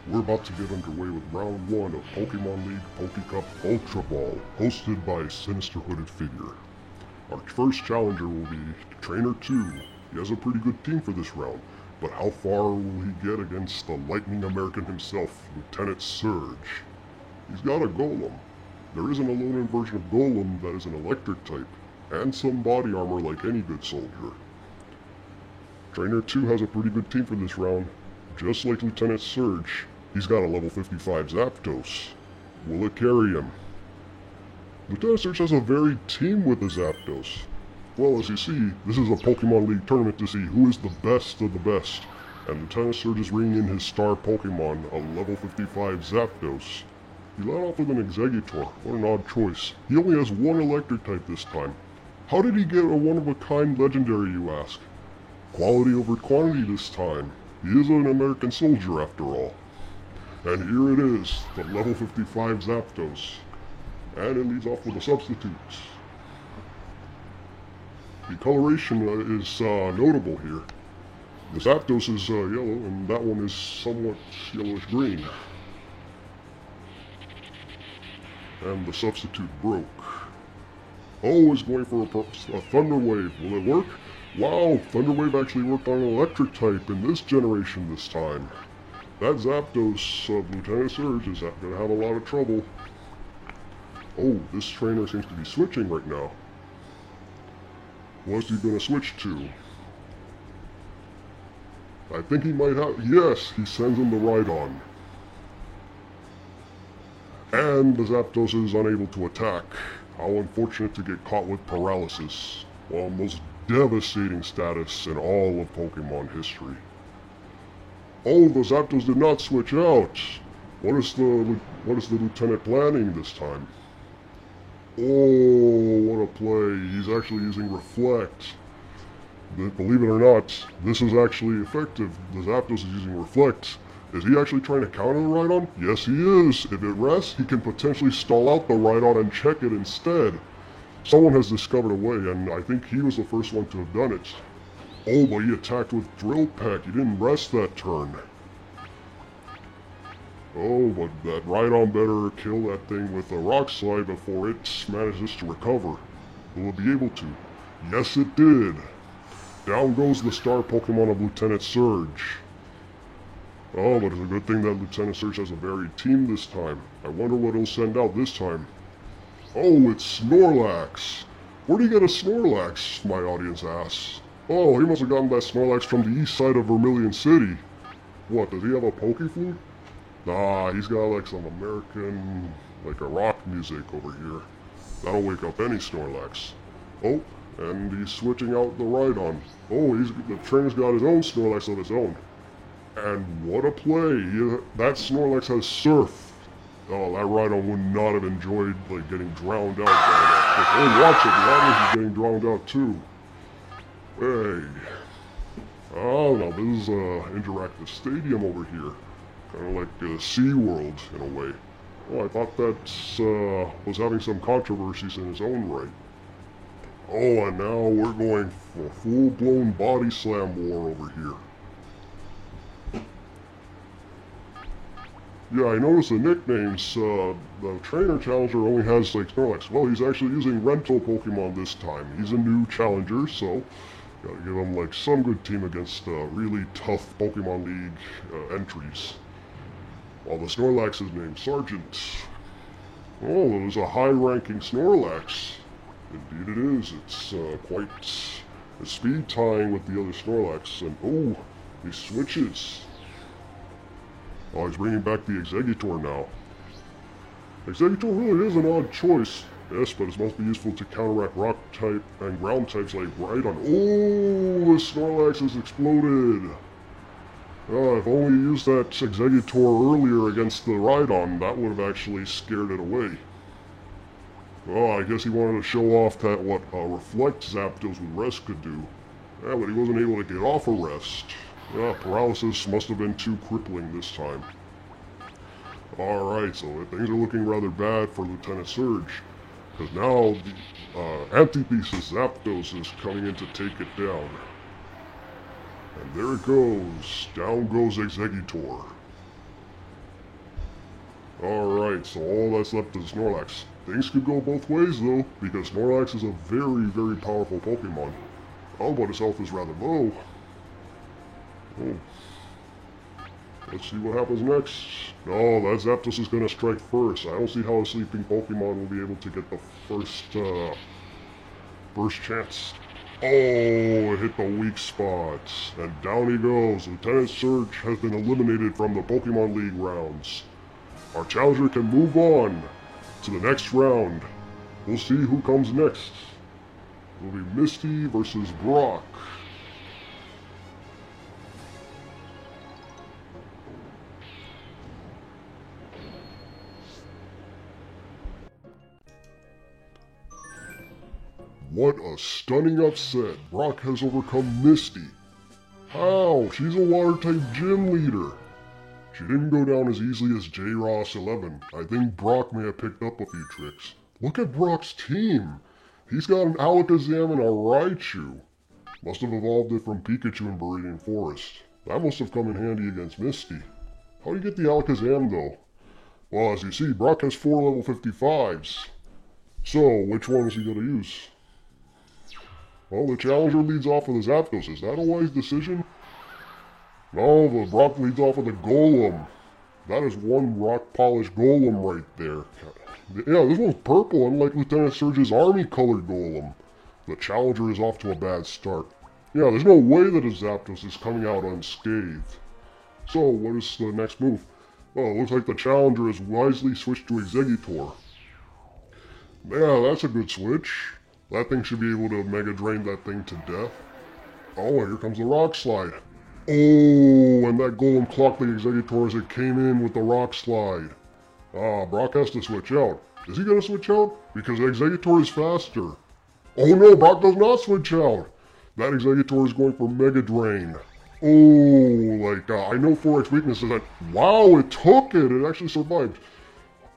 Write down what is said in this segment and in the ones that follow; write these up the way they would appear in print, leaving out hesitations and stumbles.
We're about to get underway with round 1 of Pokemon League PokeCup Ultra Ball, hosted by Sinister Hooded Figure. Our first challenger will be Trainer 2. He has a pretty good team for this round, but how far will he get against the Lightning American himself, Lieutenant Surge? He's got a Golem. There is an Alolan version of Golem that is an electric type, and some body armor like any good soldier. Trainer 2 has a pretty good team for this round. Just like Lieutenant Surge, he's got a level 55 Zapdos. Will it carry him? Lieutenant Surge has a varied team with the Zapdos. Well, as you see, this is a Pokemon League tournament to see who is the best of the best, and Lieutenant Surge is bringing in his star Pokemon, a level 55 Zapdos. He led off with an Exeggutor. What an odd choice. He only has one electric type this time. How did he get a one-of-a-kind legendary, you ask? Quality over quantity this time. He is an American soldier after all. And here it is, the level 55 Zapdos. And it leads off with a substitute. The coloration is notable here. The Zapdos is yellow, and that one is somewhat yellowish-green. And the substitute broke. Oh, it's going for a Thunder Wave. Will it work? Wow, Thunder Wave actually worked on an electric type in this generation this time. That Zapdos of Lieutenant Surge is going to have a lot of trouble. Oh, this trainer seems to be switching right now. What's he going to switch to? I think he might have... Yes, he sends him the Rhydon. And the Zapdos is unable to attack. How unfortunate to get caught with paralysis. Well, most devastating status in all of Pokemon history. Oh, the Zapdos did not switch out. What is the lieutenant planning this time? Oh, what a play. He's actually using Reflect. But believe it or not, this is actually effective. The Zapdos is using Reflect. Is he actually trying to counter the Rhydon? Yes, he is. If it rests, he can potentially stall out the Rhydon and check it instead. Someone has discovered a way, and I think he was the first one to have done it. Oh, but he attacked with Drill Peck. He didn't rest that turn. Oh, but that Rhydon better kill that thing with a Rock Slide before it manages to recover. Will it be able to? Yes, it did. Down goes the star Pokemon of Lieutenant Surge. Oh, but it's a good thing that Lieutenant Surge has a varied team this time. I wonder what he'll send out this time. Oh, it's Snorlax. Where'd he get a Snorlax, my audience asks. Oh, he must have gotten that Snorlax from the east side of Vermilion City. What, does he have a Pokeflute? Nah, he's got like some American, like a rock music over here. That'll wake up any Snorlax. Oh, and he's switching out the Rhydon. Oh, the trainer's got his own Snorlax of his own. And what a play! That Snorlax has Surf. Oh, that Rhydon would not have enjoyed like getting drowned out by that. Oh, watch it! The audience is getting drowned out too. Hey. Oh, now this is an interactive stadium over here. Kind of like SeaWorld in a way. Oh, I thought that was having some controversies in its own right. Oh, and now we're going for a full-blown body slam war over here. Yeah, I noticed the nicknames. The trainer challenger only has like Snorlax. Well, he's actually using rental Pokemon this time. He's a new challenger, so gotta give him like some good team against really tough Pokemon League entries. While the Snorlax is named Sergeant. Oh, it was a high-ranking Snorlax. Indeed it is. It's quite a speed tying with the other Snorlax. And oh, he switches. Oh, he's bringing back the Exeggutor now. Exeggutor really is an odd choice. Yes, but it's mostly useful to counteract rock type and ground types like Rhydon. Oh, the Snorlax has exploded. If only he used that Exeggutor earlier against the Rhydon, that would have actually scared it away. Oh, I guess he wanted to show off that what Reflect Zapdos with Rest could do. Yeah, but he wasn't able to get off a Rest. Yeah, paralysis must have been too crippling this time. Alright, so things are looking rather bad for Lieutenant Surge. Because now the Antithesis Zapdos is coming in to take it down. And there it goes. Down goes Exeggutor. Alright, so all that's left is Snorlax. Things could go both ways though, because Snorlax is a very, very powerful Pokemon. Oh, but his health is rather low. Oh. Let's see what happens next. No, that Zapdos is gonna strike first. I don't see how a sleeping Pokemon will be able to get the first chance. Oh, it hit the weak spots. And down he goes. Lieutenant Surge has been eliminated from the Pokemon League rounds. Our challenger can move on to the next round. We'll see who comes next. It'll be Misty versus Brock. What a stunning upset. Brock has overcome Misty. How? She's a water-type gym leader. She didn't go down as easily as J-Ross 11. I think Brock may have picked up a few tricks. Look at Brock's team. He's got an Alakazam and a Raichu. Must have evolved it from Pikachu in Viridian Forest. That must have come in handy against Misty. How do you get the Alakazam though? Well, as you see, Brock has 4 level 55s. So, which one is he going to use? Well, the challenger leads off with the Zapdos. Is that a wise decision? No, the Brock leads off with a Golem. That is one rock-polished Golem right there. Yeah, this one's purple, unlike Lieutenant Surge's army-colored Golem. The challenger is off to a bad start. Yeah, there's no way that a Zapdos is coming out unscathed. So, what is the next move? Well, it looks like the challenger has wisely switched to Exeggutor. Yeah, that's a good switch. That thing should be able to Mega Drain that thing to death. Oh, and here comes the Rock Slide. Oh, and that Golem clocked the Exeggutor as it came in with the Rock Slide. Ah, Brock has to switch out. Is he going to switch out? Because Exeggutor is faster. Oh no, Brock does not switch out. That Exeggutor is going for Mega Drain. Oh, I know 4X weakness is that. Wow, it took it. It actually survived.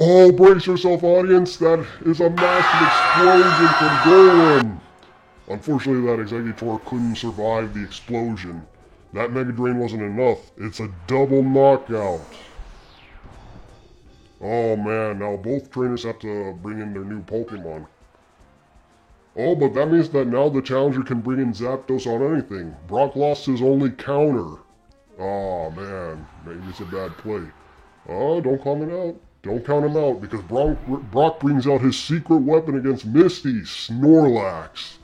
Oh, brace yourself, audience. That is a massive explosion from Golem. Unfortunately, that Exeggutor couldn't survive the explosion. That Mega Drain wasn't enough. It's a double knockout. Oh man, now both trainers have to bring in their new Pokemon. Oh, but that means that now the challenger can bring in Zapdos on anything. Brock lost his only counter. Oh man, maybe it's a bad play. Oh, don't count it out. Don't count him out, because Brock brings out his secret weapon against Misty, Snorlax.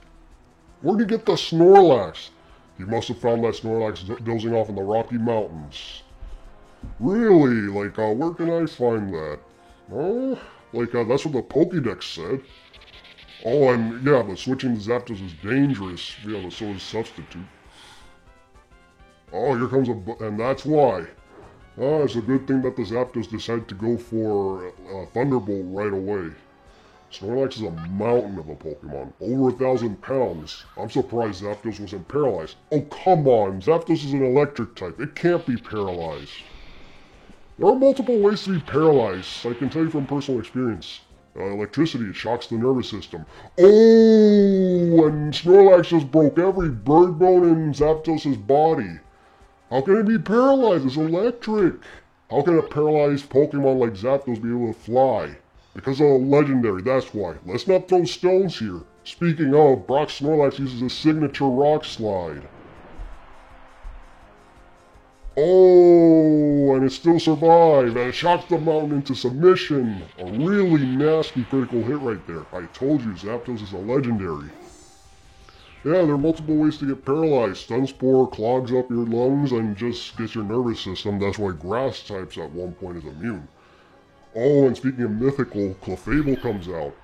Where'd he get the Snorlax? He must have found that Snorlax dozing off in the Rocky Mountains. Really? Where can I find that? Oh, that's what the Pokédex said. Oh, and yeah, but switching to Zapdos is dangerous. Yeah, but so is Substitute. Oh, here comes and that's why. Oh, it's a good thing that the Zapdos decided to go for Thunderbolt right away. Snorlax is a mountain of a Pokemon, over 1,000 pounds. I'm surprised Zapdos wasn't paralyzed. Oh, come on, Zapdos is an electric type. It can't be paralyzed. There are multiple ways to be paralyzed, I can tell you from personal experience. Electricity, it shocks the nervous system. Oh, and Snorlax just broke every bird bone in Zapdos' body. How can it be paralyzed? It's electric. How can a paralyzed Pokemon like Zapdos be able to fly? Because of a legendary, that's why. Let's not throw stones here. Speaking of, Brock Snorlax uses a signature Rock Slide. Oh, and it still survived, and it shocks the mountain into submission. A really nasty critical hit right there. I told you, Zapdos is a legendary. Yeah, there are multiple ways to get paralyzed. Sunspore clogs up your lungs and just gets your nervous system. That's why grass types at one point is immune. Oh, and speaking of mythical, Clefable comes out.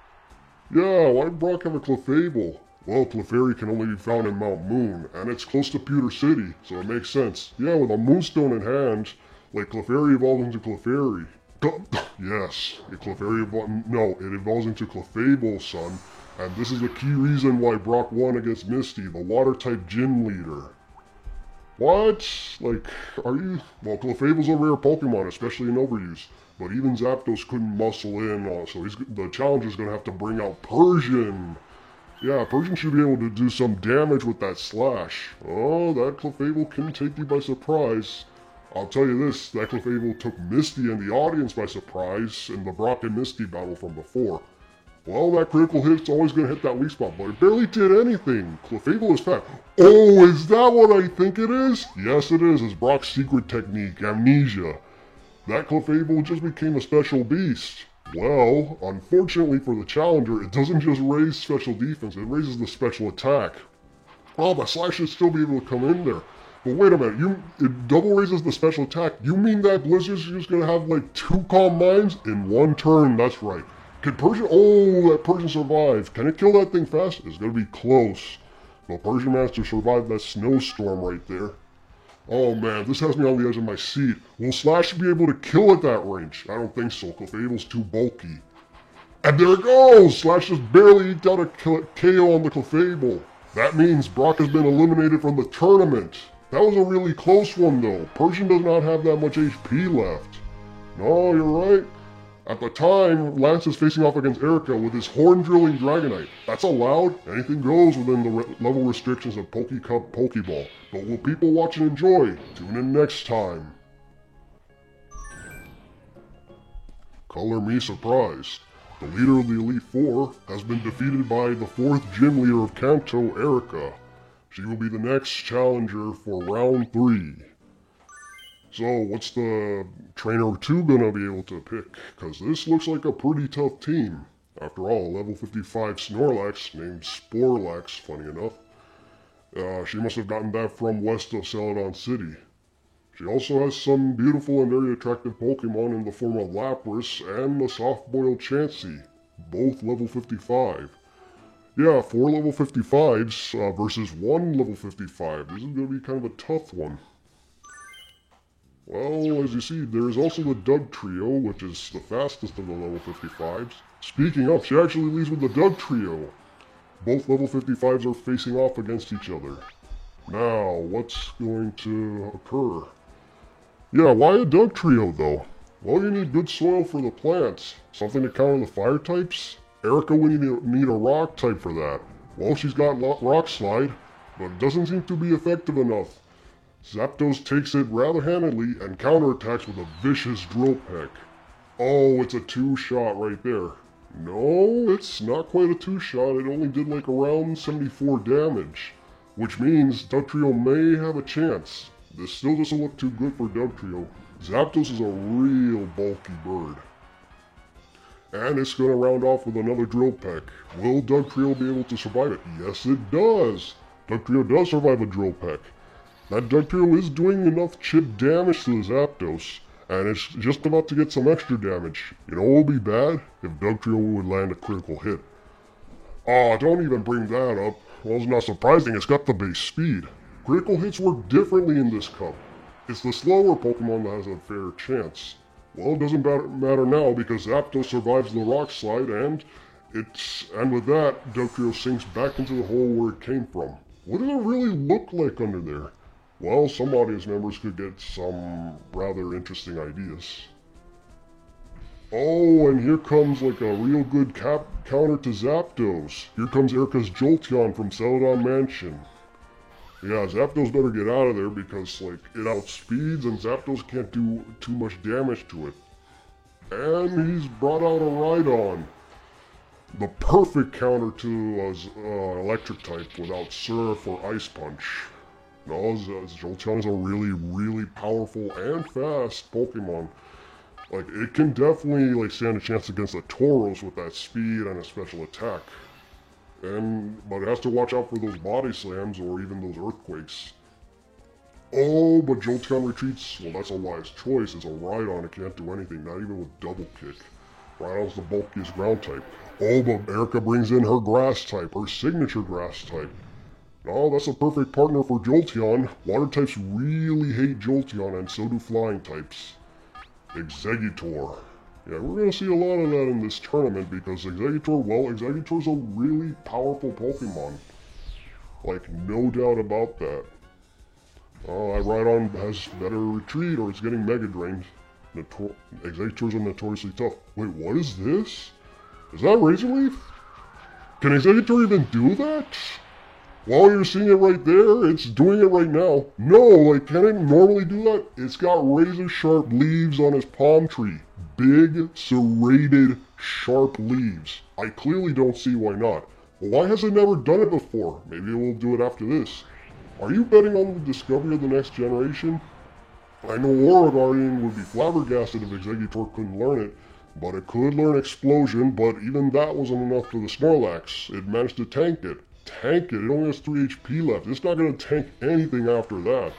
Yeah, why did Brock have a Clefable? Well, Clefairy can only be found in Mount Moon, and it's close to Pewter City, so it makes sense. Yeah, with a Moonstone in hand, Clefairy evolves into Clefairy. Yes, it evolves into Clefable, son. And this is the key reason why Brock won against Misty, the Water-type gym leader. What? Well, Clefable's a rare Pokemon, especially in overuse. But even Zapdos couldn't muscle in, so the challenger's gonna have to bring out Persian. Yeah, Persian should be able to do some damage with that slash. Oh, that Clefable can take you by surprise. I'll tell you this, that Clefable took Misty and the audience by surprise in the Brock and Misty battle from before. Well, that critical hit's always going to hit that weak spot, but it barely did anything. Clefable is fat. Oh, is that what I think it is? Yes, it is. It's Brock's secret technique, Amnesia. That Clefable just became a special beast. Well, unfortunately for the challenger, it doesn't just raise special defense, it raises the special attack. Oh, but Slash should still be able to come in there. But wait a minute, it double raises the special attack. You mean that Blizzard's just gonna have like 2 Calm Minds in 1 turn? That's right. Can Persian, oh, that Persian survive. Can it kill that thing fast? It's gonna be close. But Persian Master survived that snowstorm right there. Oh man, this has me on the edge of my seat. Will Slash be able to kill at that range? I don't think so. Clefable's too bulky. And there it goes! Slash just barely eked out a KO on the Clefable. That means Brock has been eliminated from the tournament. That was a really close one though. Persian does not have that much HP left. No, you're right. At the time, Lance is facing off against Erica with his horn-drilling Dragonite. That's allowed. Anything goes within the level restrictions of PokeCup Pokeball. But will people watch and enjoy? Tune in next time. Color me surprised. The leader of the Elite Four has been defeated by the 4th gym leader of Kanto, Erica. She will be the next challenger for round 3. So, what's the Trainer 2 gonna be able to pick? Cause this looks like a pretty tough team. After all, level 55 Snorlax, named Sporelax, funny enough. She must have gotten that from west of Celadon City. She also has some beautiful and very attractive Pokemon in the form of Lapras and the soft-boiled Chansey, both level 55. Yeah, 4 level 55s versus 1 level 55. This is gonna be kind of a tough one. Well, as you see, there is also the Dugtrio, which is the fastest of the level 55s. Speaking of, she actually leads with the Dugtrio. Both level 55s are facing off against each other. Now, what's going to occur? Yeah, why a Dugtrio though? Well, you need good soil for the plants. Something to counter the fire types? Erica would need a rock type for that. Well, she's got Rock Slide, but it doesn't seem to be effective enough. Zapdos takes it rather handily and counterattacks with a vicious Drill Peck. Oh, it's a 2-shot right there. No, it's not quite a 2-shot, it only did like around 74 damage. Which means Dugtrio may have a chance. This still doesn't look too good for Dugtrio. Zapdos is a real bulky bird. And it's going to round off with another Drill Peck. Will Dugtrio be able to survive it? Yes, it does! Dugtrio does survive a Drill Peck. That Dugtrio is doing enough chip damage to the Zapdos, and it's just about to get some extra damage. You know what would be bad? If Dugtrio would land a critical hit. Aw, don't even bring that up. Well, it's not surprising, it's got the base speed. Critical hits work differently in this cup. It's the slower Pokemon that has a fair chance. Well, it doesn't matter now because Zapdos survives the Rock Slide and with that, Dugtrio sinks back into the hole where it came from. What does it really look like under there? Well, some audience members could get some rather interesting ideas. Oh, and here comes like a real good counter to Zapdos. Here comes Erica's Jolteon from Celadon Mansion. Yeah, Zapdos better get out of there because like it outspeeds and Zapdos can't do too much damage to it. And he's brought out a Rhydon. The perfect counter to electric type without Surf or Ice Punch. No, Jolteon is a really powerful and fast Pokemon. Like, it can definitely like stand a chance against a Tauros with that speed and a special attack. But it has to watch out for those body slams or even those earthquakes. Oh, but Jolteon retreats. Well, that's a wise choice. It's a Rhydon. It can't do anything, not even with double kick. Rhydon's the bulkiest ground type. Oh, but Erica brings in her grass type, her signature grass type. Oh, that's a perfect partner for Jolteon. Water types really hate Jolteon, and so do flying types. Exeggutor. Yeah, we're gonna see a lot of that in this tournament because Exeggutor's a really powerful Pokemon. Like, no doubt about that. Oh, that Rhydon has better retreat or it's getting Mega Drained. Exeggutor's are notoriously tough. Wait, what is this? Is that Razor Leaf? Can Exeggutor even do that? Well, you're seeing it right there. It's doing it right now. No, like, can it normally do that? It's got razor-sharp leaves on its palm tree. Big, serrated, sharp leaves. I clearly don't see why not. But why has it never done it before? Maybe it will do it after this. Are you betting on the discovery of the next generation? I know Aura Guardian would be flabbergasted if Exeggutor couldn't learn it, but it could learn Explosion, but even that wasn't enough for the Snorlax. It managed to tank it. Tank it. It only has 3 HP left. It's not going to tank anything after that.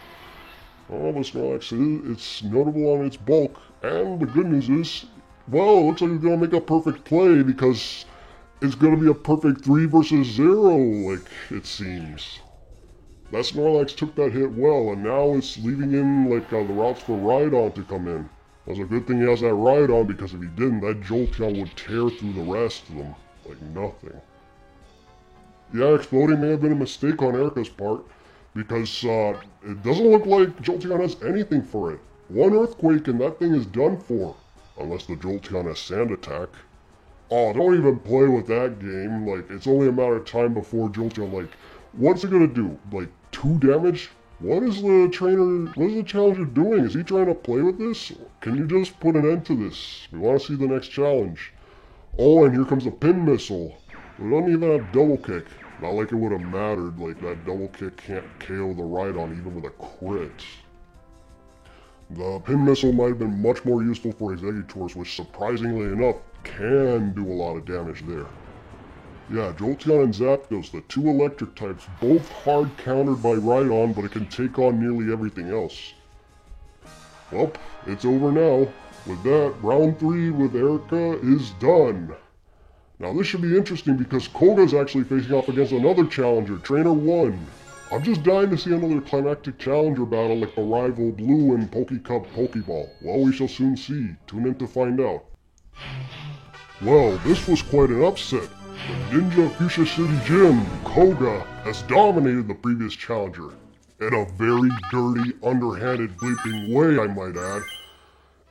Oh, but Snorlax, it's notable on its bulk. And the good news is, well, it looks like it's going to make a perfect play because it's going to be a perfect 3 versus 0, like it seems. That Snorlax took that hit well, and now it's leaving in like the routes for Rhydon to come in. That's a good thing he has that Rhydon, because if he didn't, that Jolteon would tear through the rest of them like nothing. Yeah, exploding may have been a mistake on Erika's part, because it doesn't look like Jolteon has anything for it. One Earthquake and that thing is done for, unless the Jolteon has Sand Attack. Oh, don't even play with that game. Like, it's only a matter of time before Jolteon, like, what's it gonna do? Like, 2 damage? What is the challenger doing? Is he trying to play with this? Can you just put an end to this? We want to see the next challenge. Oh, and here comes the Pin Missile. It doesn't even have Double Kick. Not like it would have mattered, like that Double Kick can't KO the Rhydon even with a crit. The Pin Missile might have been much more useful for Exeggutors, which surprisingly enough can do a lot of damage there. Yeah, Jolteon and Zapdos, the 2 electric types, both hard countered by Rhydon, but it can take on nearly everything else. Well, it's over now. With that, round 3 with Erika is done. Now this should be interesting because Koga's actually facing off against another challenger, Trainer 1. I'm just dying to see another climactic challenger battle like the rival Blue and Pokecup Pokeball. Well, we shall soon see. Tune in to find out. Well, this was quite an upset. The Ninja Fuchsia City Gym, Koga, has dominated the previous challenger. In a very dirty, underhanded, bleeping way, I might add.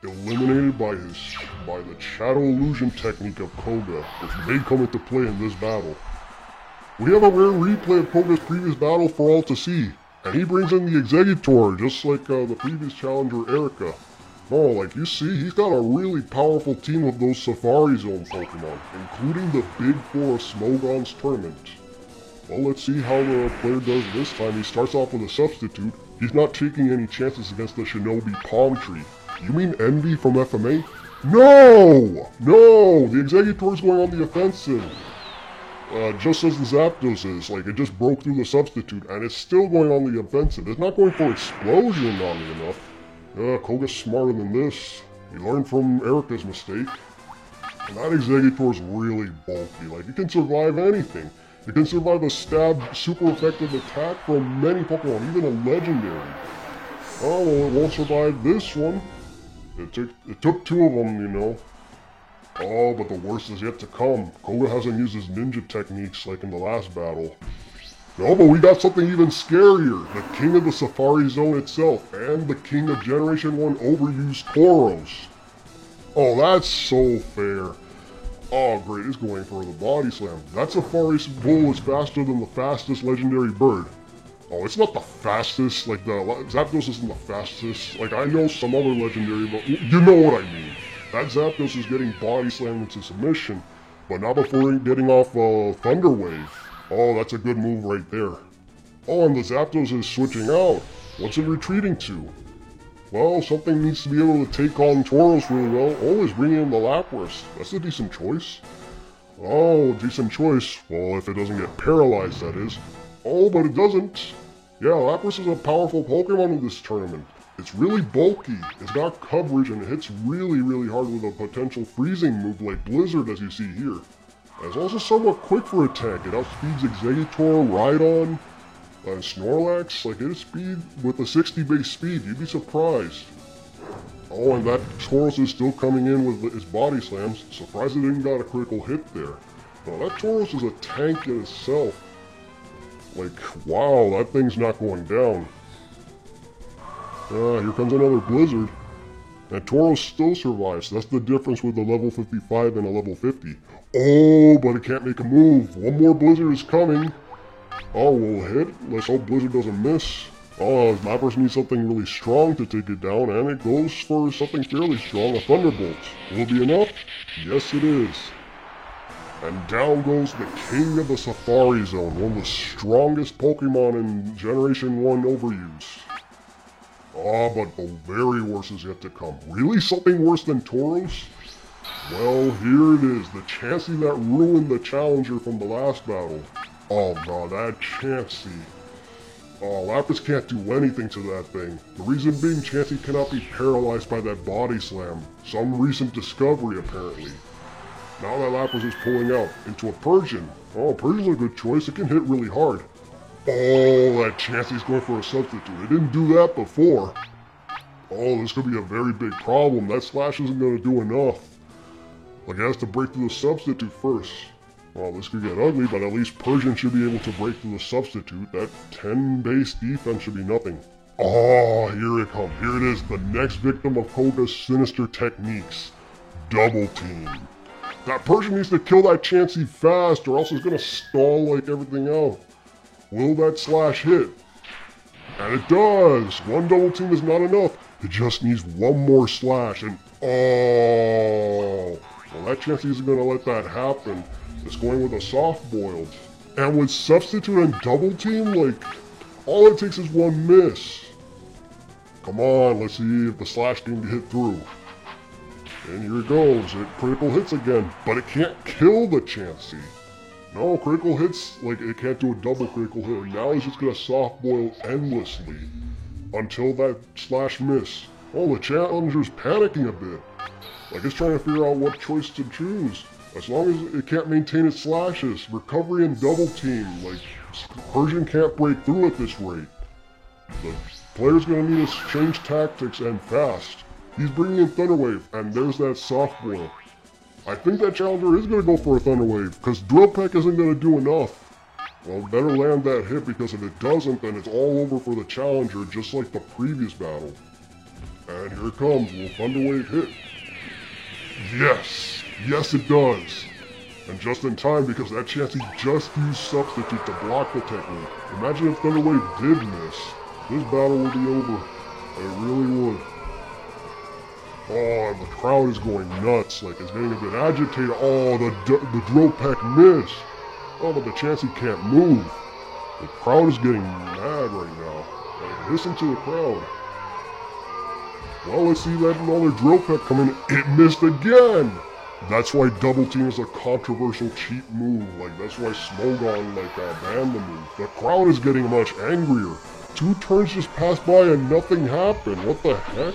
Eliminated by the Shadow Illusion technique of Koga, which may come into play in this battle. We have a rare replay of Koga's previous battle for all to see, and he brings in the Exeggutor, just like the previous challenger Erika. Oh, like you see, he's got a really powerful team of those Safari Zone Pokemon, including the Big 4 of Smogon's tournament. Well, let's see how the player does this time. He starts off with a substitute. He's not taking any chances against the Shinobi Palm Tree. You mean Envy from FMA? No! No! The Exeggutor's going on the offensive. Just as the Zapdos is, like it just broke through the substitute, and it's still going on the offensive. It's not going for Explosion, oddly enough. Koga's smarter than this. He learned from Erika's mistake. And that Exeggutor's really bulky. Like, it can survive anything. It can survive a stab super effective attack from many Pokemon, even a legendary. Oh, well, it won't survive this one. It took 2 of them, you know. Oh, but the worst is yet to come. Koga hasn't used his ninja techniques like in the last battle. No, but we got something even scarier. The king of the Safari Zone itself, and the king of Generation 1 overused Tauros. Oh, that's so fair. Oh, great, it's going for the body slam. That Safari Bull is faster than the fastest legendary bird. Oh, it's not the fastest, like the Zapdos isn't the fastest. Like, I know some other legendary, but you know what I mean. That Zapdos is getting body slammed into submission, but not before getting off Thunder Wave. Oh, that's a good move right there. Oh, and the Zapdos is switching out. What's it retreating to? Well, something needs to be able to take on Tauros really well. Oh, it's bringing in the Lapras. That's a decent choice. Oh, decent choice. Well, if it doesn't get paralyzed, that is. Oh, but it doesn't. Yeah, Lapras is a powerful Pokemon in this tournament. It's really bulky, it's got coverage, and it hits really, really hard with a potential freezing move like Blizzard, as you see here. And it's also somewhat quick for a tank. It outspeeds Exeggutor, Rhydon, and Snorlax. Like, its speed with a 60 base speed, you'd be surprised. Oh, and that Tauros is still coming in with its body slams. Surprised it didn't got a critical hit there. Now, that Tauros is a tank in itself. Like, wow, that thing's not going down. Here comes another Blizzard. And Tauros still survives. That's the difference with a level 55 and a level 50. Oh, but it can't make a move. One more Blizzard is coming. Oh, will it hit? Let's hope Blizzard doesn't miss. Oh, my person needs something really strong to take it down, and it goes for something fairly strong, a Thunderbolt. Will it be enough? Yes, it is. And down goes the King of the Safari Zone, one of the strongest Pokemon in Generation 1 overuse. Ah, but the very worst is yet to come. Really? Something worse than Tauros? Well, here it is, the Chansey that ruined the Challenger from the last battle. Oh god, that Chansey. Oh, Lapras can't do anything to that thing. The reason being Chansey cannot be paralyzed by that body slam. Some recent discovery, apparently. Now that Lapras is pulling out into a Persian. Oh, Persian's a good choice, it can hit really hard. Oh, that Chansey's going for a substitute. It didn't do that before. Oh, this could be a very big problem. That slash isn't going to do enough. Like, it has to break through the substitute first. Well, this could get ugly, but at least Persian should be able to break through the substitute. That 10 base defense should be nothing. Oh, here it comes. Here it is, the next victim of Koga's sinister techniques. Double Team. That Persian needs to kill that Chansey fast, or else it's going to stall like everything else. Will that slash hit? And it does! One Double Team is not enough. It just needs one more slash, and oh! Well, that Chansey isn't going to let that happen. It's going with a soft boiled. And with substitute and double team, like, all it takes is one miss. Come on, let's see if the slash can hit through. And here it goes, it critical hits again, but it can't kill the Chansey. No, critical hits, like, it can't do a double critical hit. Now it's just gonna soft boil endlessly until that slash miss. Oh, the challenger's panicking a bit. Like, it's trying to figure out what choice to choose. As long as it can't maintain its slashes, recovery and double team, like, Persian can't break through at this rate. The player's gonna need to change tactics and fast. He's bringing in Thunder Wave, and there's that soft boil. I think that challenger is gonna go for a Thunder Wave, because Drill Peck isn't gonna do enough. Well, better land that hit, because if it doesn't, then it's all over for the challenger, just like the previous battle. And here it comes, will Thunder Wave hit? Yes! Yes, it does! And just in time, because that Chansey just used substitute to block the technique. Imagine if Thunder Wave did miss. This battle would be over. It really would. Oh, and the crowd is going nuts, like it's getting a bit agitated. Oh, the Drill Peck missed. Oh, but the Chansey can't move. The crowd is getting mad right now. Like, listen to the crowd. Well, let's see that another Drill Peck come in. It missed again! That's why Double Team is a controversial cheap move. Like, that's why Smogon, banned the move. The crowd is getting much angrier. 2 turns just passed by and nothing happened. What the heck?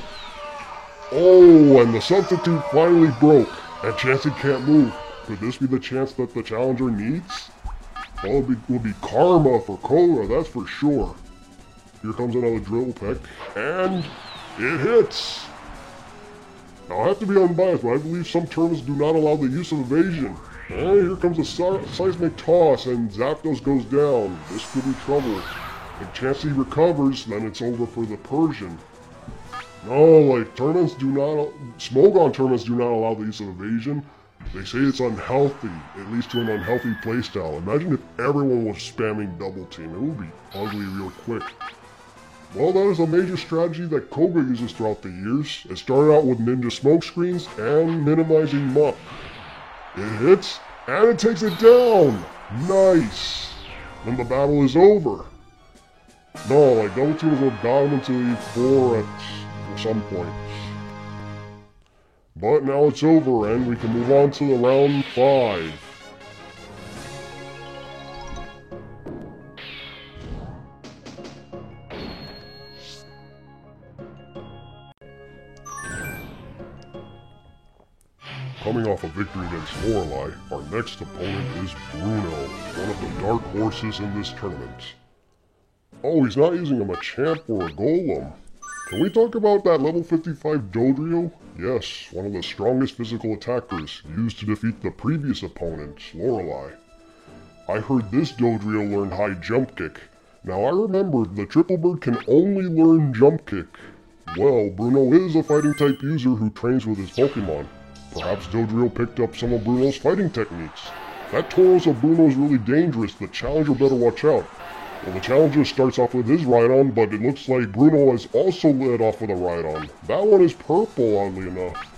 Oh, and the substitute finally broke. And Chansey can't move. Could this be the chance that the challenger needs? Well, it will be karma for Koga, that's for sure. Here comes another Drill Peck. And it hits! Now, I have to be unbiased, but I believe some tournaments do not allow the use of evasion. And here comes a seismic toss, and Zapdos goes down. This could be trouble. If Chansey recovers, then it's over for the Persian. No, like, tournaments do not... Smogon tournaments do not allow the use of evasion. They say it's unhealthy. It leads to an unhealthy playstyle. Imagine if everyone was spamming Double Team. It would be ugly real quick. Well, that is a major strategy that Koga uses throughout the years. It started out with Ninja Smokescreens and minimizing Muck. It hits, and it takes it down! Nice! Then the battle is over. No, like, Double Team is what got him into Elite 4 at some point. But now it's over, and we can move on to the round 5. Coming off a victory against Lorelei, our next opponent is Bruno, one of the dark horses in this tournament. Oh, he's not using a Machamp or a Golem. Can we talk about that level 55 Dodrio? Yes, one of the strongest physical attackers, used to defeat the previous opponent, Lorelei. I heard this Dodrio learned high jump kick. Now I remembered the Triple Bird can only learn jump kick. Well, Bruno is a fighting type user who trains with his Pokemon. Perhaps Dodrio picked up some of Bruno's fighting techniques. That Tauros of Bruno is really dangerous. The challenger better watch out. Well, the challenger starts off with his Rhydon, but it looks like Bruno has also led off with a Rhydon. That one is purple, oddly enough.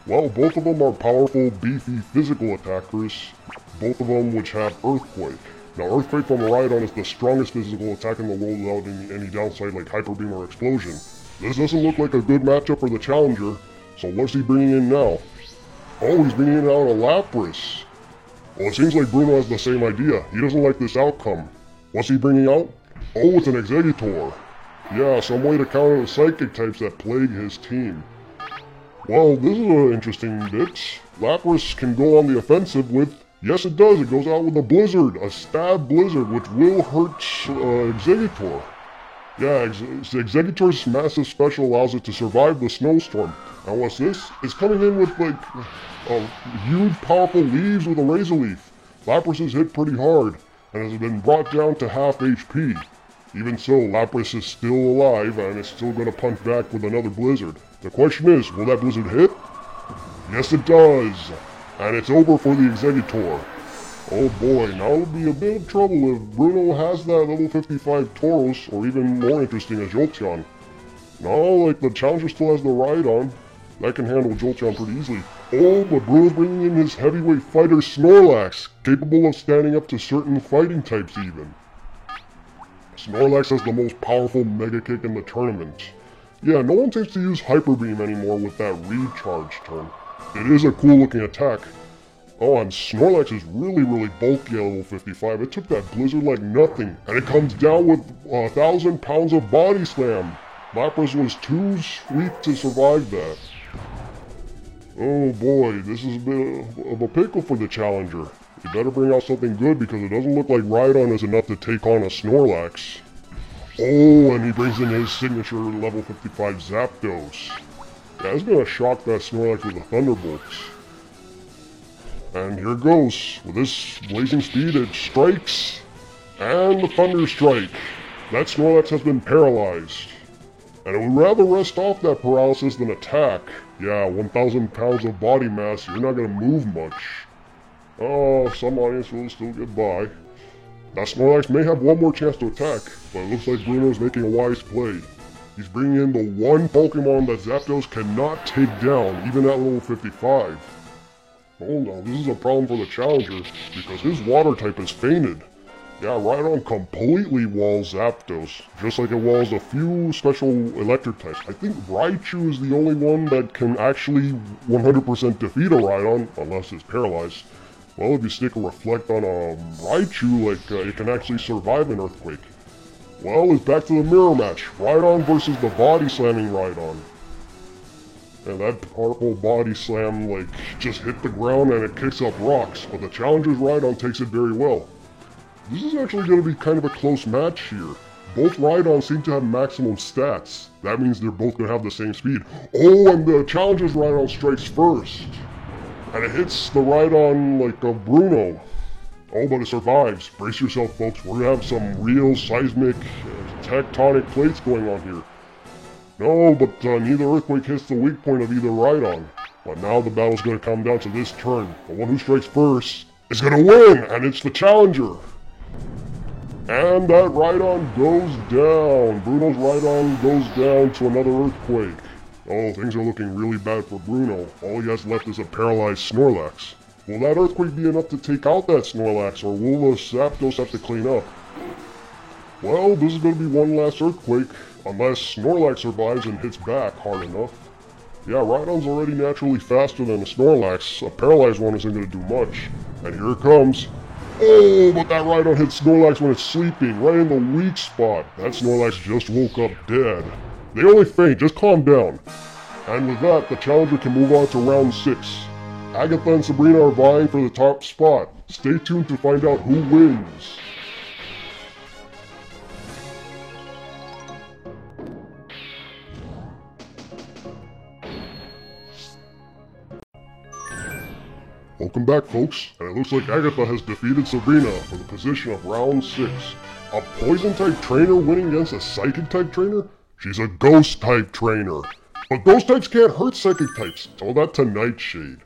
Well, both of them are powerful, beefy, physical attackers. Both of them which have Earthquake. Now, Earthquake from a Rhydon is the strongest physical attack in the world without any downside like Hyper Beam or Explosion. This doesn't look like a good matchup for the challenger, so what's he bringing in now? Oh, he's bringing out a Lapras. Well, it seems like Bruno has the same idea. He doesn't like this outcome. What's he bringing out? Oh, it's an Exeggutor. Yeah, some way to counter the Psychic types that plague his team. Well, this is an interesting bit. Lapras can go on the offensive with... Yes, it does. It goes out with a Blizzard. A Stab Blizzard, which will hurt Exeggutor. Yeah, Exeggutor's massive special allows it to survive the snowstorm. And what's this? It's coming in with, like, huge, powerful leaves with a Razor Leaf. Lapras is hit pretty hard, and has been brought down to half HP. Even so, Lapras is still alive, and it's still gonna punch back with another Blizzard. The question is, will that Blizzard hit? Yes, it does! And it's over for the Exeggutor. Oh boy, now it'll be a bit of trouble if Bruno has that level 55 Tauros, or even more interesting, a Jolteon. No, like the challenger still has the Rhydon. That can handle Jolteon pretty easily. Oh, but Bruno's bringing in his heavyweight fighter Snorlax, capable of standing up to certain fighting types even. Snorlax has the most powerful Mega Kick in the tournament. Yeah, no one tends to use Hyper Beam anymore with that recharge turn. It is a cool looking attack. Oh, and Snorlax is really bulky at level 55. It took that Blizzard like nothing, and it comes down with 1,000 pounds of Body Slam. Lapras was too weak to survive that. Oh boy, this is a bit of a pickle for the challenger. You better bring out something good because it doesn't look like Rhydon is enough to take on a Snorlax. Oh, and he brings in his signature level 55 Zapdos. Yeah, it's gonna shock that Snorlax with the Thunderbolts. And here it goes. With this blazing speed, it strikes. And the Thunder Strike. That Snorlax has been paralyzed. And it would rather rest off that paralysis than attack. Yeah, 1,000 pounds of body mass, you're not gonna move much. Oh, some audience will still get by. Now Snorlax may have one more chance to attack, but it looks like Bruno's making a wise play. He's bringing in the one Pokemon that Zapdos cannot take down, even at level 55. Oh no, this is a problem for the challenger, because his water type is fainted. Yeah, Rhydon completely walls Zapdos, just like it walls a few special electric types. I think Raichu is the only one that can actually 100% defeat a Rhydon, unless it's paralyzed. Well, if you stick a Reflect on a Raichu, it can actually survive an Earthquake. Well, it's back to the mirror match. Rhydon versus the body slamming Rhydon. And that powerful body slam, just hit the ground and it kicks up rocks, but the challenger's Rhydon takes it very well. This is actually going to be kind of a close match here. Both Rhydons seem to have maximum stats. That means they're both going to have the same speed. Oh, and the challenger's Rhydon strikes first. And it hits the Rhydon like a Bruno. Oh, but it survives. Brace yourself, folks. We're going to have some real seismic, tectonic plates going on here. No, but neither Earthquake hits the weak point of either Rhydon. But now the battle's going to come down to this turn. The one who strikes first is going to win, and it's the challenger. And that Rhydon goes down. Bruno's Rhydon goes down to another Earthquake. Oh, things are looking really bad for Bruno. All he has left is a paralyzed Snorlax. Will that Earthquake be enough to take out that Snorlax, or will the Zapdos have to clean up? Well, this is going to be one last Earthquake, unless Snorlax survives and hits back hard enough. Yeah, Rhydon's already naturally faster than a Snorlax. A paralyzed one isn't going to do much. And here it comes. Oh, but that Rhydon hits Snorlax when it's sleeping, right in the weak spot. That Snorlax just woke up dead. They only faint, just calm down. And with that, the challenger can move on to round 6. Agatha and Sabrina are vying for the top spot. Stay tuned to find out who wins. Welcome back, folks, and it looks like Agatha has defeated Sabrina for the position of round 6. A Poison-type trainer winning against a Psychic-type trainer? She's a Ghost-type trainer. But Ghost types can't hurt Psychic types. Tell that to Nightshade.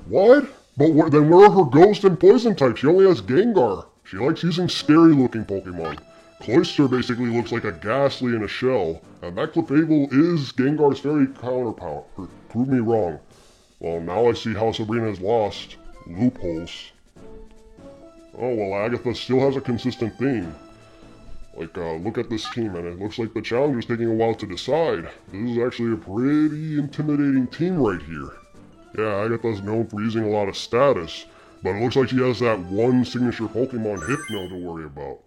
What? But then where are her ghost and poison types? She only has Gengar. She likes using scary looking Pokemon. Cloyster basically looks like a Ghastly in a shell, and that Clefable is Gengar's fairy counterpart. Prove me wrong. Well, now I see how Sabrina's lost. Loopholes. Oh, well, Agatha still has a consistent theme. Like, look at this team, and it looks like the challenger's taking a while to decide. This is actually a pretty intimidating team right here. Yeah, Agatha's known for using a lot of status, but it looks like she has that one signature Pokemon Hypno to worry about.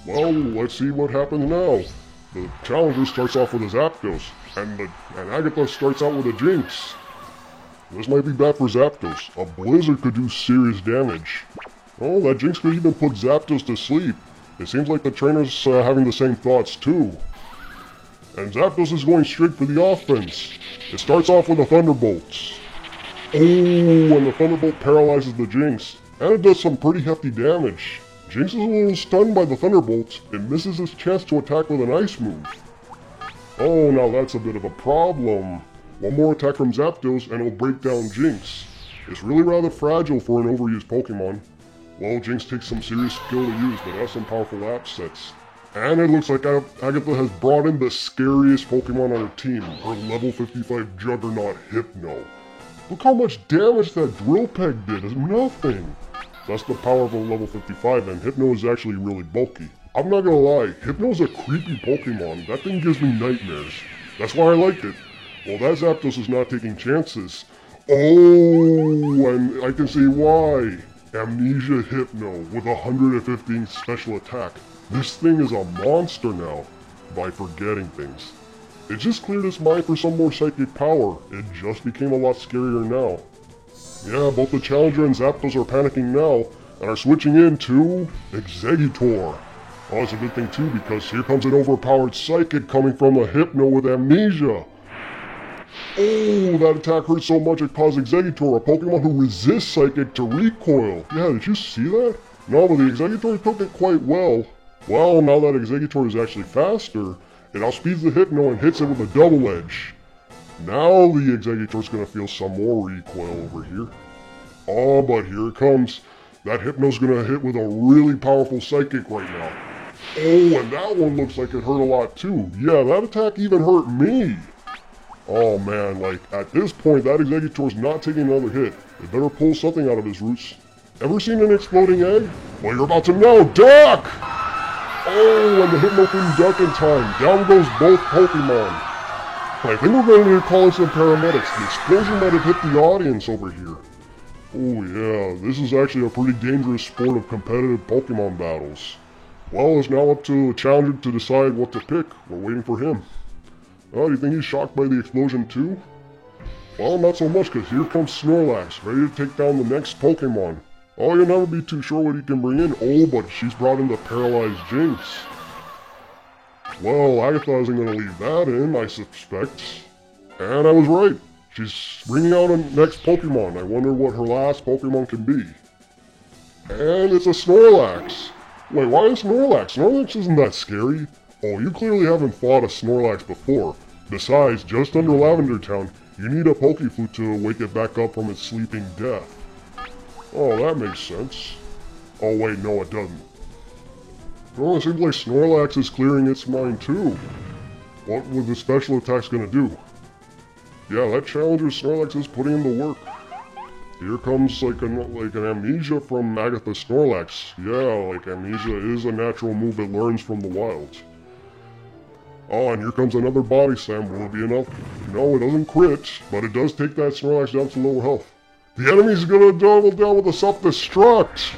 Well, let's see what happens now. The challenger starts off with a Zapdos, and Agatha starts out with a Jinx. This might be bad for Zapdos. A Blizzard could do serious damage. Oh, that Jinx could even put Zapdos to sleep. It seems like the trainer's having the same thoughts too. And Zapdos is going straight for the offense. It starts off with a Thunderbolt. Oh, and the Thunderbolt paralyzes the Jinx. And it does some pretty hefty damage. Jinx is a little stunned by the Thunderbolt. It misses its chance to attack with an Ice move. Oh, now that's a bit of a problem. One more attack from Zapdos and it'll break down Jinx. It's really rather fragile for an overused Pokemon. Well, Jinx takes some serious skill to use, but has some powerful upsets. And it looks like Agatha has brought in the scariest Pokemon on her team, her level 55 Juggernaut Hypno. Look how much damage that Drill Peg did, it's nothing. That's the power of a level 55, and Hypno is actually really bulky. I'm not gonna lie, Hypno's a creepy Pokemon. That thing gives me nightmares. That's why I like it. Well, that Zapdos is not taking chances. Oh, and I can see why. Amnesia Hypno with 115 special attack. This thing is a monster now, by forgetting things. It just cleared its mind for some more psychic power. It just became a lot scarier now. Yeah, both the Challenger and Zapdos are panicking now, and are switching into Exeggutor. Oh, it's a good thing too, because here comes an overpowered Psychic coming from a Hypno with Amnesia. Oh, that attack hurt so much it caused Exeggutor, a Pokemon who resists Psychic, to recoil. Yeah, did you see that? No, but the Exeggutor took it quite well. Well, now that Exeggutor is actually faster, it outspeeds the Hypno and hits it with a Double Edge. Now the Exeggutor's gonna feel some more recoil over here. Oh, but here it comes. That Hypno's gonna hit with a really powerful Psychic right now. Oh, and that one looks like it hurt a lot too. Yeah, that attack even hurt me. Oh man, like, at this point, that Exeggutor's not taking another hit. It better pull something out of his roots. Ever seen an exploding egg? Well, you're about to know. Duck! Oh, and the Hypno couldn't duck in time. Down goes both Pokemon. I think we're going to need to call in some paramedics. The explosion might have hit the audience over here. Oh yeah, this is actually a pretty dangerous sport of competitive Pokemon battles. Well, it's now up to the challenger to decide what to pick. We're waiting for him. Oh, do you think he's shocked by the explosion too? Well, not so much, because here comes Snorlax, ready to take down the next Pokemon. Oh, you'll never be too sure what he can bring in. Oh, but she's brought in the paralyzed Jinx. Well, Agatha isn't going to leave that in, I suspect. And I was right. She's bringing out a next Pokemon. I wonder what her last Pokemon can be. And it's a Snorlax. Wait, why a Snorlax? Snorlax isn't that scary. Oh, you clearly haven't fought a Snorlax before. Besides, just under Lavender Town, you need a Pokeflute to wake it back up from its sleeping death. Oh, that makes sense. Oh wait, no it doesn't. Oh, it seems like Snorlax is clearing its mind too. What were the special attacks gonna do? Yeah, that challenger Snorlax is putting in the work. Here comes like an Amnesia from Agatha Snorlax. Yeah, like Amnesia is a natural move it learns from the wild. Oh, and here comes another body slam. Will it be enough? No, it doesn't crit, but it does take that Snorlax down to lower health. The enemy's gonna double down with a self-destruct.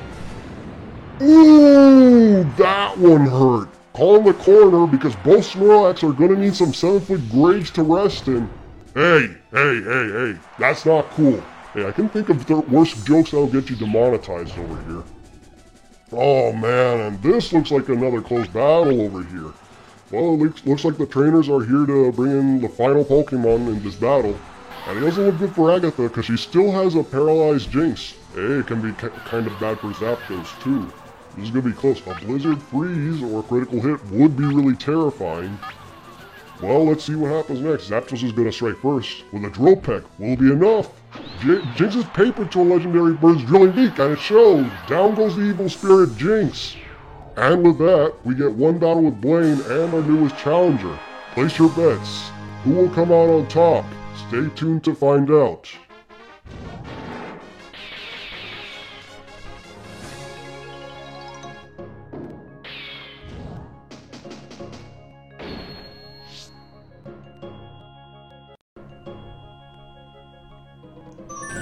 Ooh, that one hurt. Call in the coroner because both Snorlax are gonna need some 7-foot graves to rest in. Hey, that's not cool. Hey, I can think of worse jokes that'll get you demonetized over here. Oh man, and this looks like another close battle over here. Well, it looks like the trainers are here to bring in the final Pokemon in this battle. And it doesn't look good for Agatha because she still has a paralyzed Jinx. Hey, it can be kind of bad for Zapdos too. This is going to be close. A Blizzard Freeze or a critical hit would be really terrifying. Well, let's see what happens next. Zapdos is going to strike first with a Drill Peck. Will it be enough? Jinx's paper to a legendary bird is really weak, and it shows. Down goes the evil spirit Jinx. And with that, we get one battle with Blaine and our newest challenger. Place your bets. Who will come out on top? Stay tuned to find out.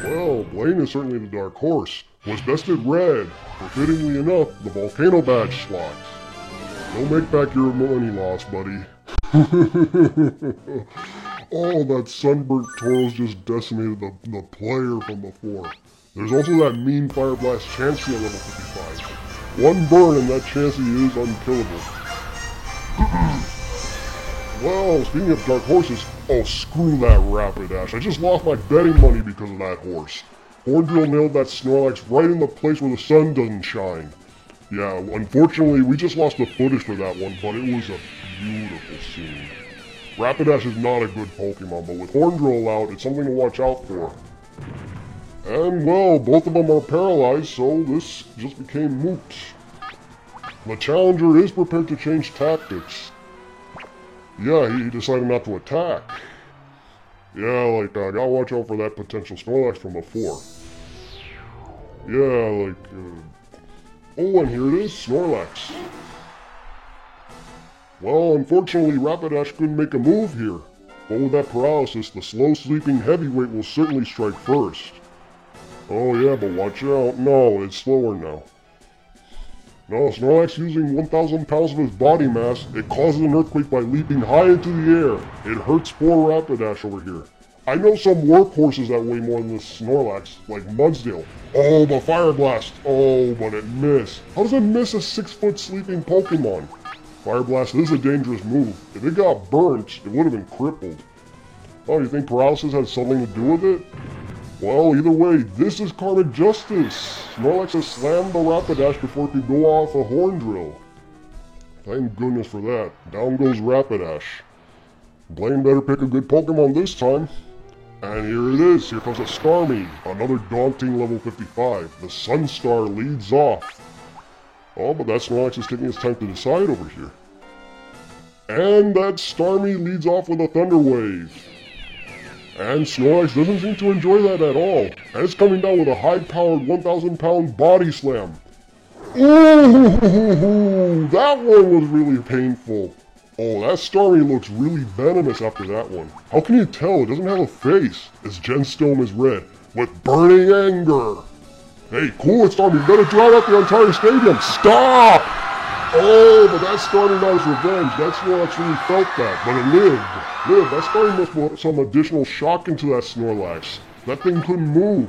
Well, Blaine is certainly the dark horse. Was bested red, for fittingly enough, the volcano badge slot. Don't make back your money loss, buddy. Oh, that sunburnt Tauros just decimated the player from before. There's also that mean Fire Blast Chansey at level 55. One burn and that Chansey is unkillable. Well, speaking of dark horses, oh screw that Rapidash. I just lost my betting money because of that horse. Horndrill nailed that Snorlax right in the place where the sun doesn't shine. Yeah, unfortunately we just lost the footage for that one, but it was a beautiful scene. Rapidash is not a good Pokemon, but with Horndrill out, it's something to watch out for. And well, both of them are paralyzed, so this just became moot. The challenger is prepared to change tactics. Yeah, he decided not to attack. Yeah, like, gotta watch out for that potential Snorlax from before. Yeah, like, oh, and here it is, Snorlax. Well, unfortunately, Rapidash couldn't make a move here. But with that paralysis, the slow-sleeping heavyweight will certainly strike first. Oh yeah, but watch out. No, it's slower now. No, Snorlax using 1,000 pounds of his body mass, it causes an earthquake by leaping high into the air. It hurts poor Rapidash over here. I know some workhorses that weigh more than this Snorlax, like Mudsdale. Oh, but Fire Blast. Oh, but it missed. How does it miss a 6-foot sleeping Pokemon? Fire Blast is a dangerous move. If it got burnt, it would have been crippled. Oh, you think paralysis has something to do with it? Well, either way, this is karmic justice. Snorlax has slammed the Rapidash before it could go off a Horndrill. Thank goodness for that. Down goes Rapidash. Blaine better pick a good Pokemon this time. And here it is. Here comes a Starmie. Another daunting level 55. The Sunstar leads off. Oh, but that Snorlax is taking his time to decide over here. And that Starmie leads off with a Thunder Wave. And Snorlax doesn't seem to enjoy that at all. And it's coming down with a high-powered 1,000-pound body slam. Ooh, that one was really painful. Oh, that Starmie looks really venomous after that one. How can you tell? It doesn't have a face. Its gemstone is red, with burning anger. Hey, cool it, Starmie. You better drown out the entire stadium. Stop! Oh, but that Starmie got his revenge. That Snorlax really felt that, but it lived. That Starmie must put some additional shock into that Snorlax. That thing couldn't move.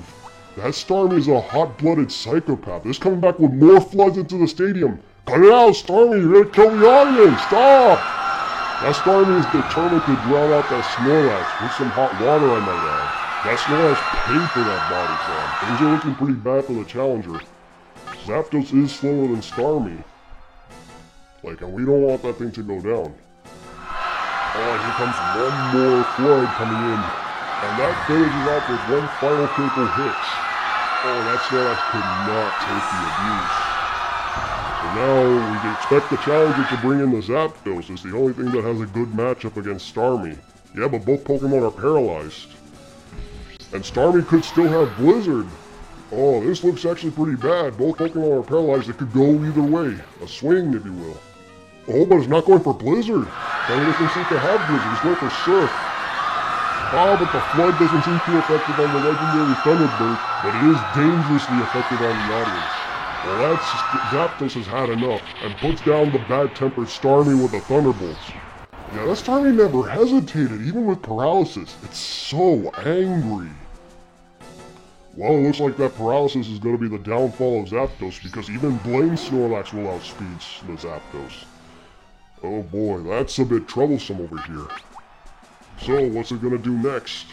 That Starmie is a hot-blooded psychopath. It's coming back with more floods into the stadium. Cut it out, Starmie. You're gonna kill the audience. Stop! That Starmie is determined to drown out that Snorlax with some hot water, I might add. That Snorlax paid for that body slam. Things are looking pretty bad for the challenger. Zapdos is slower than Starmie. Like, and we don't want that thing to go down. Oh, and here comes one more flood coming in. And that finishes out with one final critical hit. Oh, that Snorlax could not take the abuse. So now we can expect the challenger to bring in the Zapdos. It's the only thing that has a good matchup against Starmie. Yeah, but both Pokemon are paralyzed. And Starmie could still have Blizzard. Oh, this looks actually pretty bad. Both Pokemon are paralyzed. It could go either way. A swing, if you will. Oh, but it's not going for Blizzard. None doesn't seem to have Blizzard. It's going for Surf. Ah, but the Flood doesn't seem too effective on the legendary Thunderbird, but it is dangerously effective on the audience. Well, Zapdos has had enough, and puts down the bad-tempered Starmie with the Thunderbolts. Yeah, that Starmie never hesitated, even with paralysis. It's so angry. Well, it looks like that paralysis is going to be the downfall of Zapdos, because even Blaine Snorlax will outspeed the Zapdos. Oh boy, that's a bit troublesome over here. So, what's it going to do next?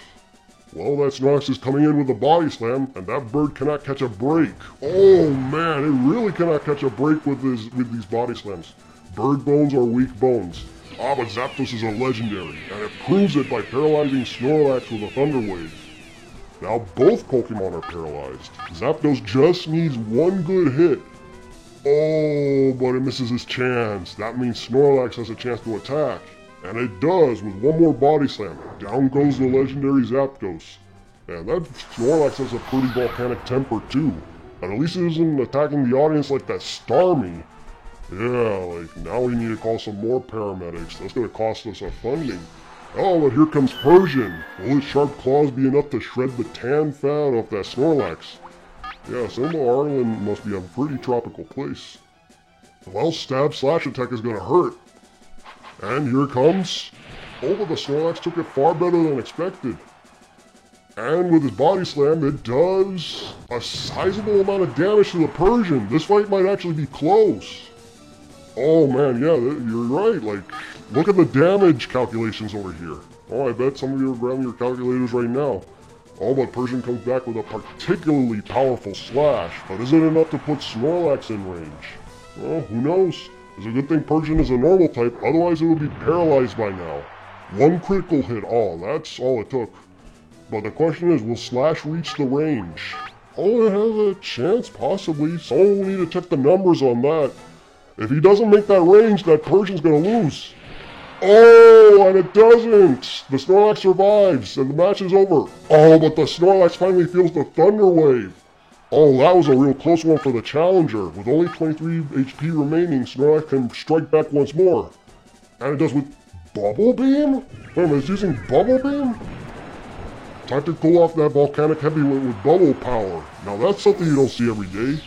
Well, that Snorlax is coming in with a body slam, and that bird cannot catch a break. Oh man, it really cannot catch a break with these body slams. Bird bones are weak bones. Ah, but Zapdos is a legendary, and it proves it by paralyzing Snorlax with a Thunder Wave. Now both Pokemon are paralyzed. Zapdos just needs one good hit. Oh, but it misses his chance. That means Snorlax has a chance to attack. And it does with one more Body Slam. Down goes the legendary Zapdos. And that Snorlax has a pretty volcanic temper too. And at least it isn't attacking the audience like that Starmie. Yeah, like now we need to call some more paramedics. That's gonna cost us our funding. Oh, but here comes Persian. Will his sharp claws be enough to shred the tan fat off that Snorlax? Yeah, Symbol Island must be a pretty tropical place. Well, stab slash attack is gonna hurt. And here it comes. Oh, but the Snorlax took it far better than expected. And with his Body Slam, it does a sizable amount of damage to the Persian. This fight might actually be close. Oh man, yeah, you're right. Like, look at the damage calculations over here. Oh, I bet some of you are grabbing your calculators right now. Oh, but Persian comes back with a particularly powerful slash. But is it enough to put Snorlax in range? Well, who knows? It's a good thing Persian is a normal type, otherwise it would be paralyzed by now. One critical hit, oh, that's all it took. But the question is, will Slash reach the range? Oh, it has a chance, possibly. Someone will need to check the numbers on that. If he doesn't make that range, that Persian's gonna lose. Oh, and it doesn't! The Snorlax survives, and the match is over. Oh, but the Snorlax finally feels the Thunder Wave. Oh, that was a real close one for the challenger. With only 23 HP remaining, Snorlax can strike back once more. And it does with Bubble Beam? Wait a minute, it's using Bubble Beam? Time to pull off that volcanic heavyweight with bubble power. Now that's something you don't see every day.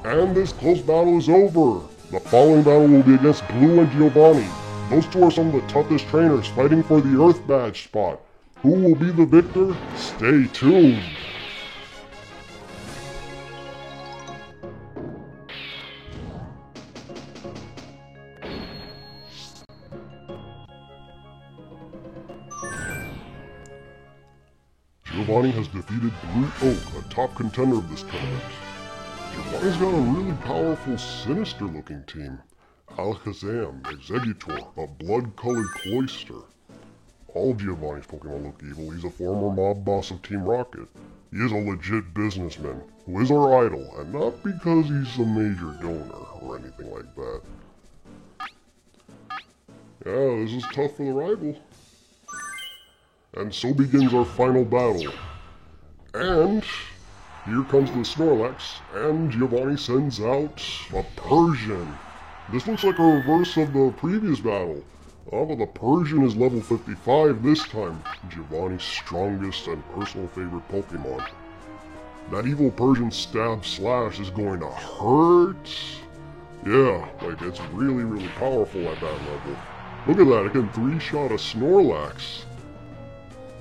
And this close battle is over. The following battle will be against Blue and Giovanni. Those two are some of the toughest trainers fighting for the Earth Badge spot. Who will be the victor? Stay tuned. Giovanni has defeated Blue Oak, a top contender of this tournament. Giovanni's got a really powerful, sinister-looking team. Alakazam, Exeggutor, a blood-colored Cloyster. All Giovanni's Pokemon look evil. He's a former mob boss of Team Rocket. He is a legit businessman, who is our idol, and not because he's a major donor or anything like that. Yeah, this is tough for the rival. And so begins our final battle. And here comes the Snorlax, and Giovanni sends out a Persian. This looks like a reverse of the previous battle. Oh, but the Persian is level 55 this time. Giovanni's strongest and personal favorite Pokemon. That evil Persian stab slash is going to hurt. Yeah, like it's really, really powerful at that level. Look at that, it can 3-shot a Snorlax.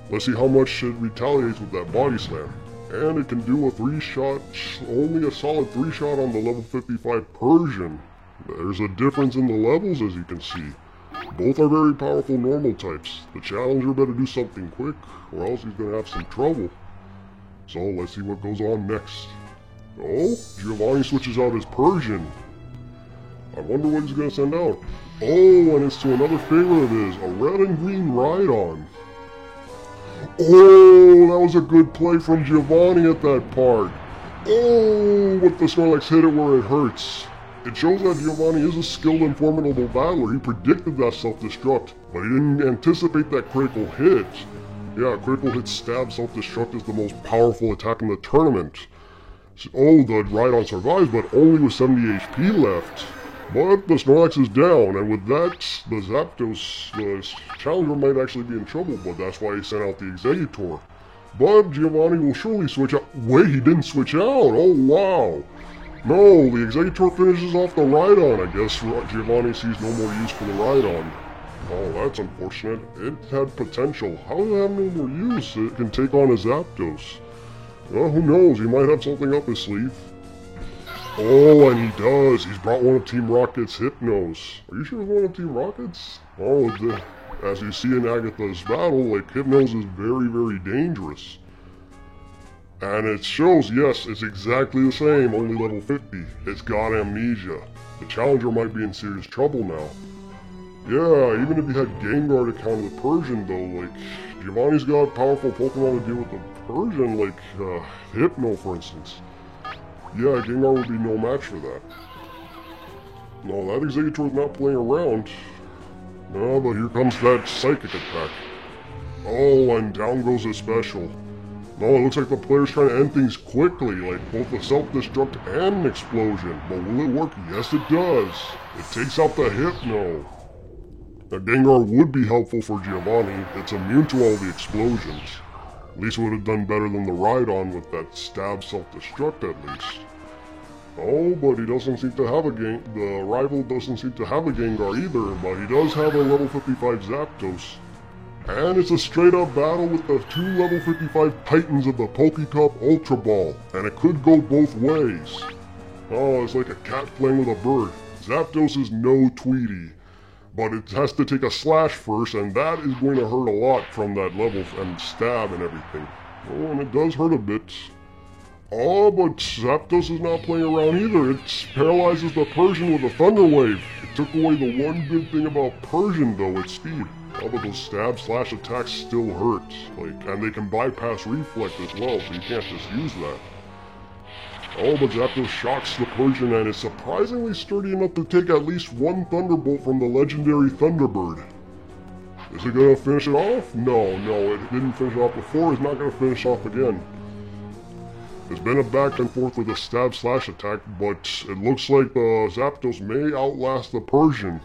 Let's see how much it retaliates with that Body Slam. And it can do a 3-shot, only a solid 3-shot on the level 55 Persian. There's a difference in the levels as you can see. Both are very powerful normal types. The challenger better do something quick, or else he's gonna have some trouble. So let's see what goes on next. Oh, Giovanni switches out his Persian. I wonder what he's gonna send out. Oh, and it's to another favorite of his, a red and green Rhydon. Oh, that was a good play from Giovanni at that part. Oh, but the Snorlax hit it where it hurts. It shows that Giovanni is a skilled and formidable battler. He predicted that self-destruct, but he didn't anticipate that critical hit. Yeah, critical hit stab self-destruct is the most powerful attack in the tournament. Oh, the Rhydon survives, but only with 70 HP left. But the Snorlax is down, and with that, the Zapdos, the challenger might actually be in trouble, but that's why he sent out the Exeggutor. But Giovanni will surely switch out. Wait, he didn't switch out! Oh, wow! No, the Exeggutor finishes off the Rhydon. I guess Giovanni sees no more use for the Rhydon. Oh, that's unfortunate. It had potential. How does it have no more use? It can take on a Zapdos. Well, who knows? He might have something up his sleeve. Oh, and he does. He's brought one of Team Rocket's Hypnos. Are you sure it's one of Team Rocket's? Oh, as you see in Agatha's battle, like, Hypnos is very, very dangerous. And it shows, yes, it's exactly the same, only level 50. It's got amnesia. The challenger might be in serious trouble now. Yeah, even if he had Gengar to counter the Persian though, like, Giovanni's got powerful Pokemon to deal with the Persian, like, Hypno for instance. Yeah, Gengar would be no match for that. No, that Exeggutor's not playing around. No, but here comes that Psychic attack. Oh, and down goes the special. No, it looks like the player's trying to end things quickly, like both a self-destruct and an explosion. But will it work? Yes, it does. It takes out the Hypno. Now, Gengar would be helpful for Giovanni. It's immune to all the explosions. At least it would have done better than the Rhydon with that stab self-destruct at least. Oh, but he doesn't seem to have the rival doesn't seem to have a Gengar either, but he does have a level 55 Zapdos. And it's a straight up battle with the two level 55 titans of the Pokécup Ultra Ball, and it could go both ways. Oh, it's like a cat playing with a bird. Zapdos is no Tweety, but it has to take a slash first, and that is going to hurt a lot from that level and stab and everything. Oh, and it does hurt a bit. Oh, but Zapdos is not playing around either. It paralyzes the Persian with a Thunder Wave. It took away the one good thing about Persian though, its speed. Oh, but those stab slash attacks still hurt. Like, and they can bypass Reflect as well, so you can't just use that. Oh, but Zapdos shocks the Persian and is surprisingly sturdy enough to take at least one Thunderbolt from the legendary Thunderbird. Is it gonna finish it off? No, it didn't finish it off before, it's not gonna finish off again. There's been a back and forth with a stab slash attack, but it looks like the Zapdos may outlast the Persian.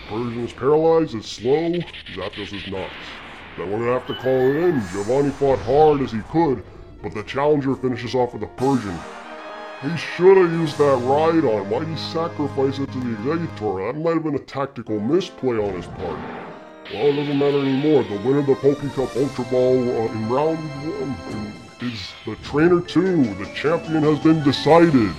Persian is paralyzed, it's slow, Zapdos is not. Then we're gonna have to call it in. Giovanni fought hard as he could, but the challenger finishes off with a Persian. He should have used that Rhydon. Why did he sacrifice it to the Exeggutor? That might have been a tactical misplay on his part. Well, it doesn't matter anymore. The winner of the Pokécup Ultra Ball in round 1 is the Trainer 2. The champion has been decided.